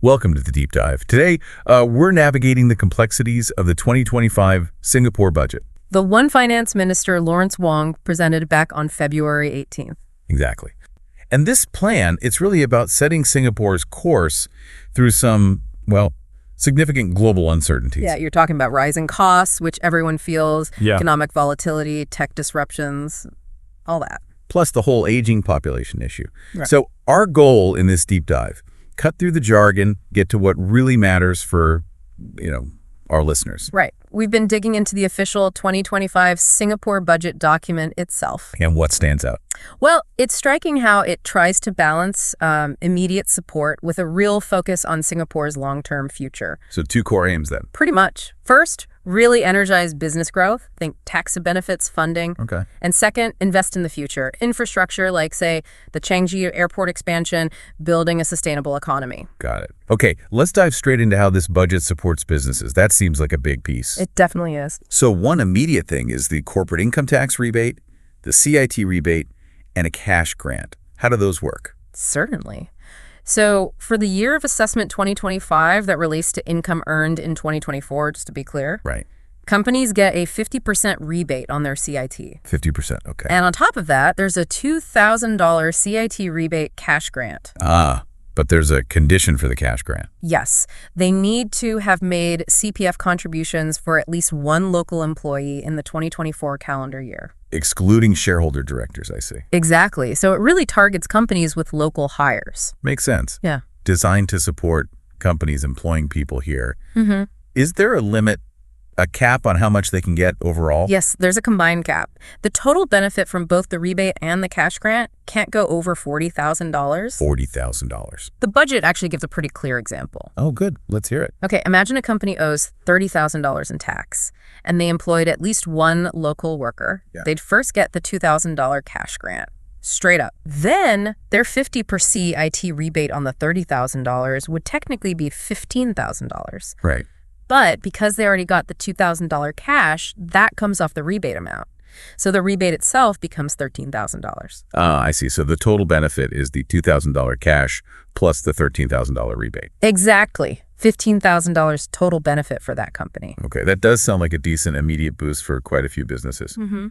Welcome to the Deep Dive. Today, we're navigating the complexities of the 2025 Singapore budget. The one Finance Minister Lawrence Wong presented back on February 18th. Exactly. And this plan, it's really about setting Singapore's course through some, significant global uncertainties. Yeah, you're talking about rising costs, which everyone feels, economic volatility, tech disruptions, all that. Plus the whole aging population issue. Right. So our goal in this deep dive, cut through the jargon, get to what really matters for, our listeners. Right. We've been digging into the official 2025 Singapore budget document itself. And what stands out? Well, it's striking how it tries to balance immediate support with a real focus on Singapore's long-term future. So two core aims then. Pretty much. First, really energize business growth, think tax benefits, funding. Okay. And second, invest in the future. Infrastructure like, say, the Changi airport expansion, building a sustainable economy. Got it. Okay, let's dive straight into how this budget supports businesses. That seems like a big piece. It definitely is. So one immediate thing is the corporate income tax rebate, the CIT rebate, and a cash grant. How do those work? Certainly. So for the year of assessment 2025 that relates to income earned in 2024, just to be clear, Right. companies get a 50% rebate on their CIT. 50%, okay. And on top of that, there's a $2,000 CIT rebate cash grant. But there's a condition for the cash grant. Yes, they need to have made CPF contributions for at least one local employee in the 2024 calendar year. Excluding shareholder directors, I see. Exactly. So it really targets companies with local hires. Makes sense. Yeah. Designed to support companies employing people here. Mm-hmm. Is there a limit, a cap on how much they can get overall? Yes, there's a combined cap. The total benefit from both the rebate and the cash grant can't go over $40,000. $40,000. The budget actually gives a pretty clear example. Oh, good. Let's hear it. Okay, imagine a company owes $30,000 in tax, and they employed at least one local worker. Yeah. They'd first get the $2,000 cash grant, straight up. Then their 50% CIT rebate on the $30,000 would technically be $15,000. Right. But because they already got the $2,000 cash, that comes off the rebate amount. So the rebate itself becomes $13,000. I see. So the total benefit is the $2,000 cash plus the $13,000 rebate. Exactly. $15,000 total benefit for that company. Okay, that does sound like a decent immediate boost for quite a few businesses. Mm-hmm.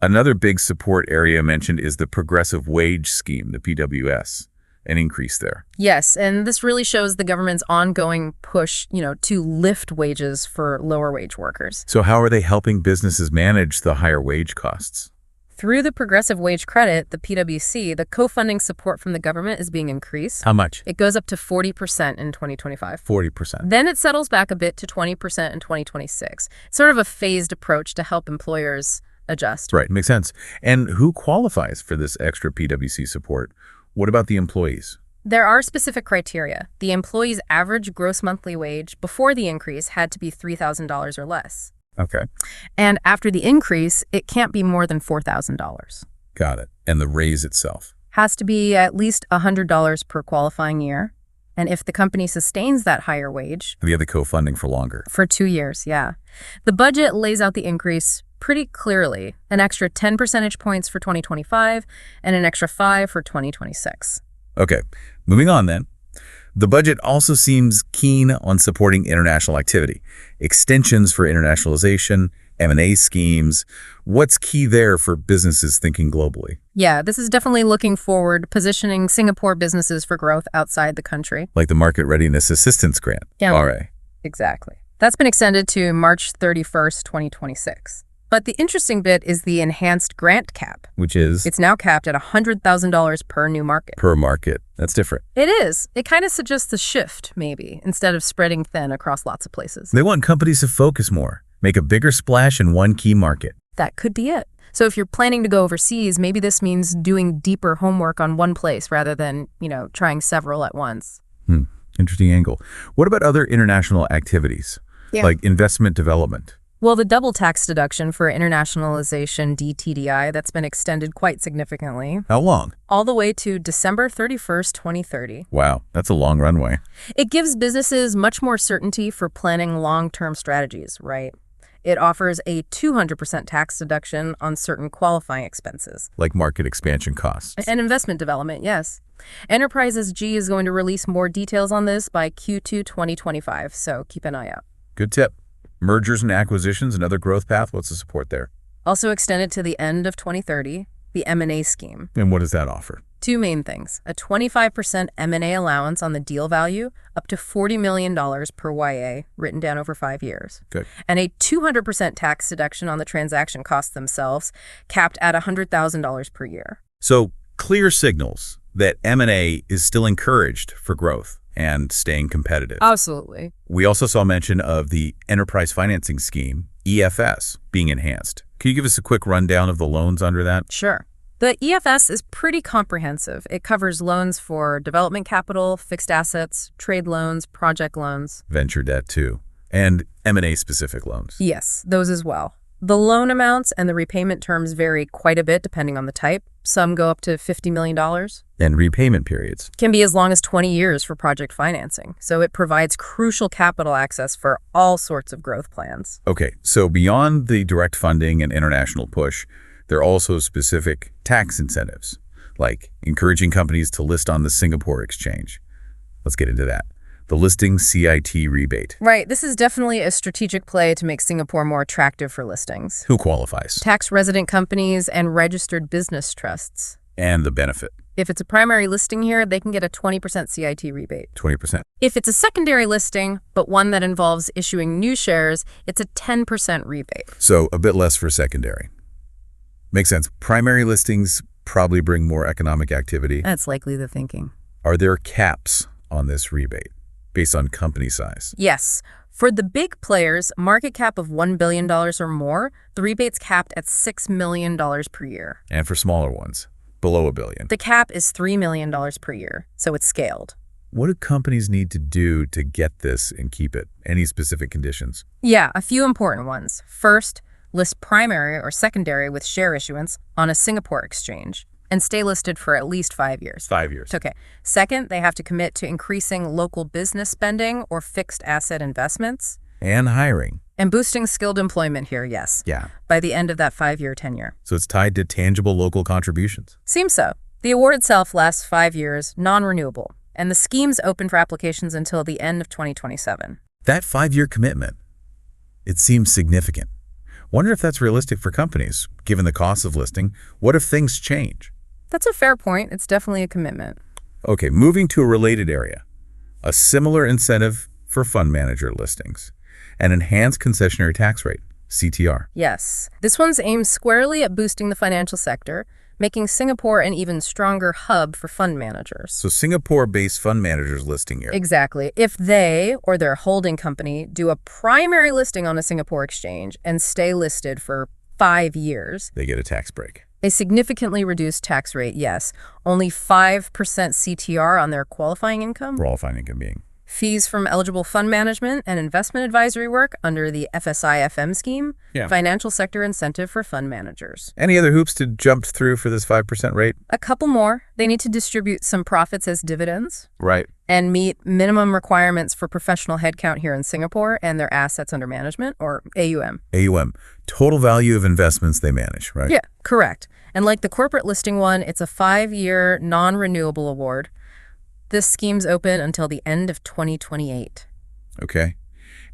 Another big support area mentioned is the progressive wage scheme, the PWS. An increase there. Yes, and this really shows the government's ongoing push, to lift wages for lower wage workers. So how are they helping businesses manage the higher wage costs? Through the progressive wage credit, the PWC, the co-funding support from the government is being increased. How much? It goes up to 40% in 2025. 40%. Then it settles back a bit to 20% in 2026. It's sort of a phased approach to help employers adjust. Right, makes sense. And who qualifies for this extra PWC support? What about the employees? There are specific criteria. The employee's average gross monthly wage before the increase had to be $3,000 or less. Okay. And after the increase, it can't be more than $4,000. Got it. And the raise itself? Has to be at least $100 per qualifying year. And if the company sustains that higher wage... They have the co-funding for longer. For 2 years, yeah. The budget lays out the increase pretty clearly. An extra 10 percentage points for 2025 and an extra 5 for 2026. Okay, moving on then. The budget also seems keen on supporting international activity, extensions for internationalization, M&A schemes. What's key there for businesses thinking globally? Yeah, this is definitely looking forward, positioning Singapore businesses for growth outside the country. Like the Market Readiness Assistance Grant, RA. Exactly. That's been extended to March 31st, 2026. But the interesting bit is the enhanced grant cap. Which is? It's now capped at $100,000 per new market. Per market. That's different. It is. It kind of suggests a shift, maybe, instead of spreading thin across lots of places. They want companies to focus more, make a bigger splash in one key market. That could be it. So if you're planning to go overseas, maybe this means doing deeper homework on one place rather than, trying several at once. Interesting angle. What about other international activities, like investment development? Well, the double tax deduction for internationalisation, DTDI, that's been extended quite significantly. How long? All the way to December 31st, 2030. Wow, that's a long runway. It gives businesses much more certainty for planning long-term strategies, right? It offers a 200% tax deduction on certain qualifying expenses. Like market expansion costs. And investment development, yes. Enterprises G is going to release more details on this by Q2 2025, so keep an eye out. Good tip. Mergers and acquisitions, another growth path. What's the support there? Also extended to the end of 2030, the M&A scheme. And what does that offer? Two main things: a 25% M&A allowance on the deal value, up to $40 million per YA, written down over 5 years. Good. And a 200% tax deduction on the transaction costs themselves, capped at $100,000 per year. So clear signals that M&A is still encouraged for growth and staying competitive. Absolutely. We also saw mention of the Enterprise Financing Scheme, EFS, being enhanced. Can you give us a quick rundown of the loans under that? Sure. The EFS is pretty comprehensive. It covers loans for development capital, fixed assets, trade loans, project loans. Venture debt, too. And M&A specific loans. Yes, those as well. The loan amounts and the repayment terms vary quite a bit depending on the type. Some go up to $50 million. And repayment periods. Can be as long as 20 years for project financing. So it provides crucial capital access for all sorts of growth plans. Okay, so beyond the direct funding and international push, there are also specific tax incentives, like encouraging companies to list on the Singapore exchange. Let's get into that. The listing CIT rebate. Right. This is definitely a strategic play to make Singapore more attractive for listings. Who qualifies? Tax resident companies and registered business trusts. And the benefit. If it's a primary listing here, they can get a 20% CIT rebate. 20%. If it's a secondary listing, but one that involves issuing new shares, it's a 10% rebate. So a bit less for secondary. Makes sense. Primary listings probably bring more economic activity. That's likely the thinking. Are there caps on this rebate based on company size? Yes. For the big players, market cap of $1 billion or more, the rebate's capped at $6 million per year. And for smaller ones, below $1 billion. The cap is $3 million per year, so it's scaled. What do companies need to do to get this and keep it? Any specific conditions? Yeah, a few important ones. First, list primary or secondary with share issuance on a Singapore exchange and stay listed for at least 5 years. 5 years. Okay. Second, they have to commit to increasing local business spending or fixed asset investments. And hiring. And boosting skilled employment here, yes. Yeah. By the end of that 5-year tenure. So it's tied to tangible local contributions. Seems so. The award itself lasts 5 years, non-renewable, and the scheme's open for applications until the end of 2027. That 5-year commitment, it seems significant. Wonder if that's realistic for companies, given the cost of listing. What if things change? That's a fair point. It's definitely a commitment. Okay, moving to a related area. A similar incentive for fund manager listings. An enhanced concessionary tax rate, CTR. Yes. This one's aimed squarely at boosting the financial sector, making Singapore an even stronger hub for fund managers. So Singapore-based fund managers listing here. Exactly. If they or their holding company do a primary listing on a Singapore exchange and stay listed for 5 years, They get a tax break. a significantly reduced tax rate, yes. Only 5% CTR on their qualifying income. Qualifying income being. Fees from eligible fund management and investment advisory work under the FSI-FM scheme. Yeah. Financial sector incentive for fund managers. Any other hoops to jump through for this 5% rate? A couple more. They need to distribute some profits as dividends Right. and meet minimum requirements for professional headcount here in Singapore and their assets under management, or AUM. AUM, total value of investments they manage, right? Yeah, correct. And like the corporate listing one, it's a 5-year non-renewable award. This scheme's open until the end of 2028. Okay.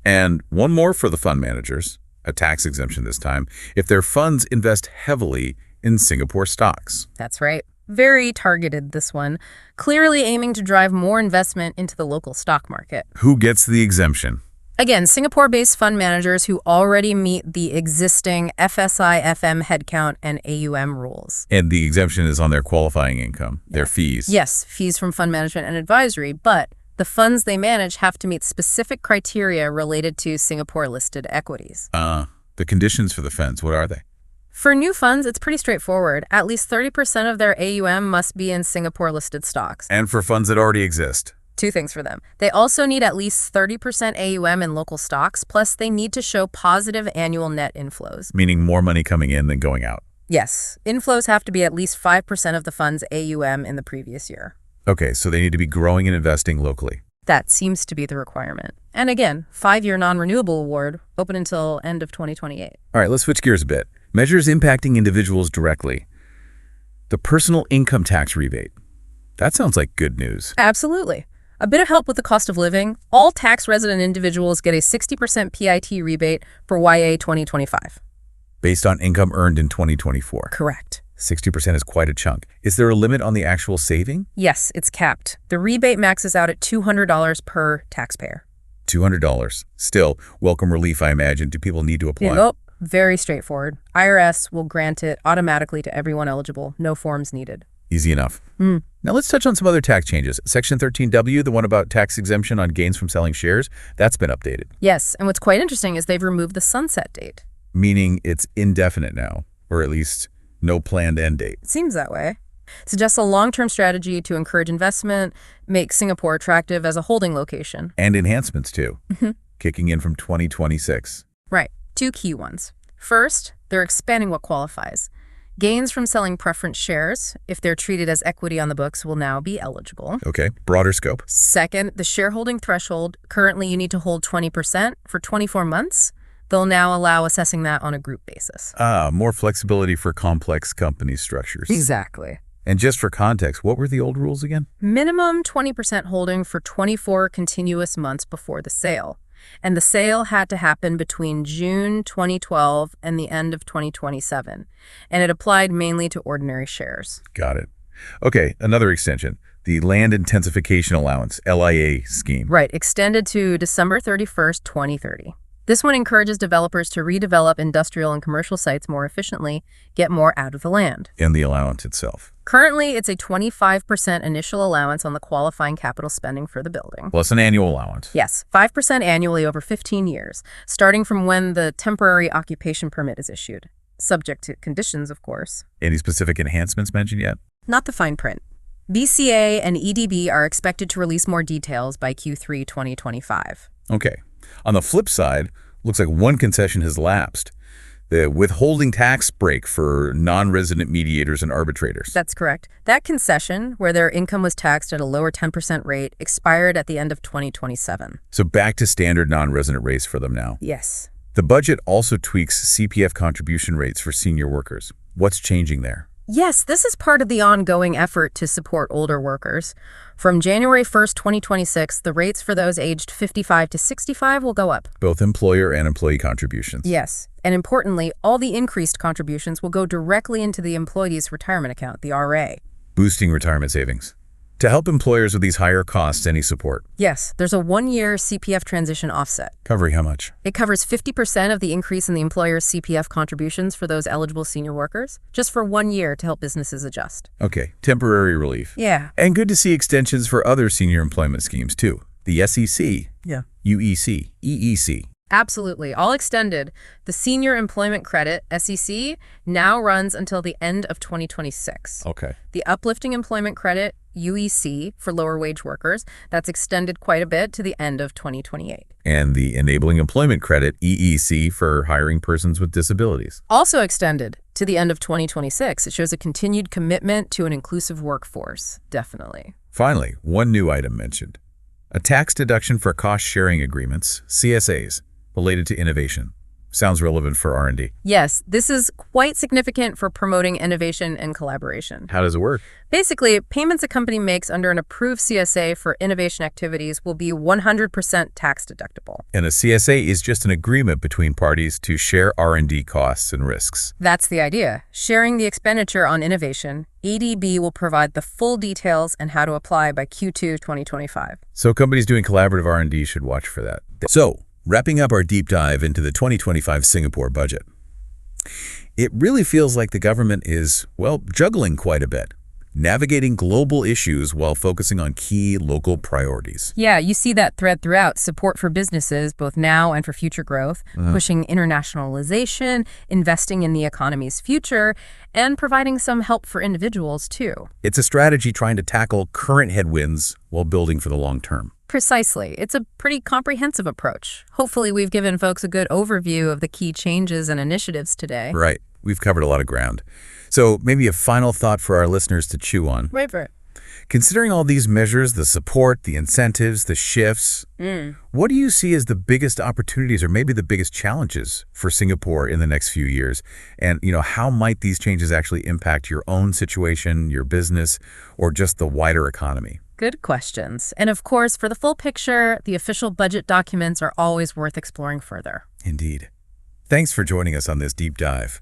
And one more for the fund managers, a tax exemption this time, if their funds invest heavily in Singapore stocks. That's right. Very targeted, this one. Clearly aiming to drive more investment into the local stock market. Who gets the exemption? Again, Singapore-based fund managers who already meet the existing FSI-FM headcount and AUM rules. And the exemption is on their qualifying income, their fees. Yes, fees from fund management and advisory, but the funds they manage have to meet specific criteria related to Singapore-listed equities. The conditions for the funds, what are they? For new funds, it's pretty straightforward. At least 30% of their AUM must be in Singapore-listed stocks. And for funds that already exist? 2 things for them. They also need at least 30% AUM in local stocks, plus they need to show positive annual net inflows. Meaning more money coming in than going out. Yes, inflows have to be at least 5% of the fund's AUM in the previous year. Okay, so they need to be growing and investing locally. That seems to be the requirement. And again, 5-year non-renewable award, open until end of 2028. All right, let's switch gears a bit. Measures impacting individuals directly. The personal income tax rebate. That sounds like good news. Absolutely. A bit of help with the cost of living. All tax-resident individuals get a 60% PIT rebate for YA 2025. Based on income earned in 2024. Correct. 60% is quite a chunk. Is there a limit on the actual saving? Yes, it's capped. The rebate maxes out at $200 per taxpayer. $200. Still, welcome relief, I imagine. Do people need to apply? Nope. Very straightforward. IRS will grant it automatically to everyone eligible. No forms needed. Easy enough. Now let's touch on some other tax changes. Section 13W, the one about tax exemption on gains from selling shares, that's been updated. Yes, and what's quite interesting is they've removed the sunset date. Meaning it's indefinite now, or at least no planned end date. It seems that way. Suggests a long-term strategy to encourage investment, make Singapore attractive as a holding location. And enhancements too, kicking in from 2026. Right. 2 key ones. First, they're expanding what qualifies. Gains from selling preference shares, if they're treated as equity on the books, will now be eligible. Okay, broader scope. Second, the shareholding threshold, currently you need to hold 20% for 24 months. They'll now allow assessing that on a group basis. More flexibility for complex company structures. Exactly. And just for context, what were the old rules again? Minimum 20% holding for 24 continuous months before the sale. And the sale had to happen between June 2012 and the end of 2027. And it applied mainly to ordinary shares. Got it. Okay, another extension. The Land Intensification Allowance, LIA scheme. Right, extended to December 31st, 2030. This one encourages developers to redevelop industrial and commercial sites more efficiently, get more out of the land. And the allowance itself. Currently, it's a 25% initial allowance on the qualifying capital spending for the building. Plus an annual allowance. Yes, 5% annually over 15 years, starting from when the temporary occupation permit is issued. Subject to conditions, of course. Any specific enhancements mentioned yet? Not the fine print. BCA and EDB are expected to release more details by Q3 2025. Okay. On the flip side, looks like one concession has lapsed. The withholding tax break for non-resident mediators and arbitrators. That's correct. That concession, where their income was taxed at a lower 10% rate, expired at the end of 2027. So back to standard non-resident rates for them now. Yes. The budget also tweaks CPF contribution rates for senior workers. What's changing there? Yes, this is part of the ongoing effort to support older workers. From January 1st, 2026, the rates for those aged 55 to 65 will go up. Both employer and employee contributions. Yes, and importantly, all the increased contributions will go directly into the employee's retirement account, the RA. Boosting retirement savings. To help employers with these higher costs, any support? Yes, there's a 1-year CPF transition offset. Covering how much? It covers 50% of the increase in the employer's CPF contributions for those eligible senior workers, just for 1 year to help businesses adjust. Okay, temporary relief. Yeah. And good to see extensions for other senior employment schemes, too. The SEC, UEC, EEC. Absolutely. All extended. The Senior Employment Credit, SEC, now runs until the end of 2026. Okay. The Uplifting Employment Credit, UEC, for lower wage workers, that's extended quite a bit to the end of 2028. And the Enabling Employment Credit, EEC, for hiring persons with disabilities. Also extended to the end of 2026. It shows a continued commitment to an inclusive workforce. Definitely. Finally, one new item mentioned. A tax deduction for cost-sharing agreements, CSAs, related to innovation. Sounds relevant for R&D. Yes, this is quite significant for promoting innovation and collaboration. How does it work? Basically, payments a company makes under an approved CSA for innovation activities will be 100% tax deductible. And a CSA is just an agreement between parties to share R&D costs and risks. That's the idea. Sharing the expenditure on innovation, ADB will provide the full details and how to apply by Q2 2025. So companies doing collaborative R&D should watch for that. So, wrapping up our deep dive into the 2025 Singapore budget. It really feels like the government is, well, juggling quite a bit, navigating global issues while focusing on key local priorities. Yeah, you see that thread throughout: support for businesses, both now and for future growth, pushing internationalization, investing in the economy's future, and providing some help for individuals, too. It's a strategy trying to tackle current headwinds while building for the long term. Precisely. It's a pretty comprehensive approach. Hopefully, we've given folks a good overview of the key changes and initiatives today. Right. We've covered a lot of ground. So maybe a final thought for our listeners to chew on. Right for it. Considering all these measures, the support, the incentives, the shifts, what do you see as the biggest opportunities or maybe the biggest challenges for Singapore in the next few years? And, how might these changes actually impact your own situation, your business, or just the wider economy? Good questions. And of course, for the full picture, the official budget documents are always worth exploring further. Indeed. Thanks for joining us on this deep dive.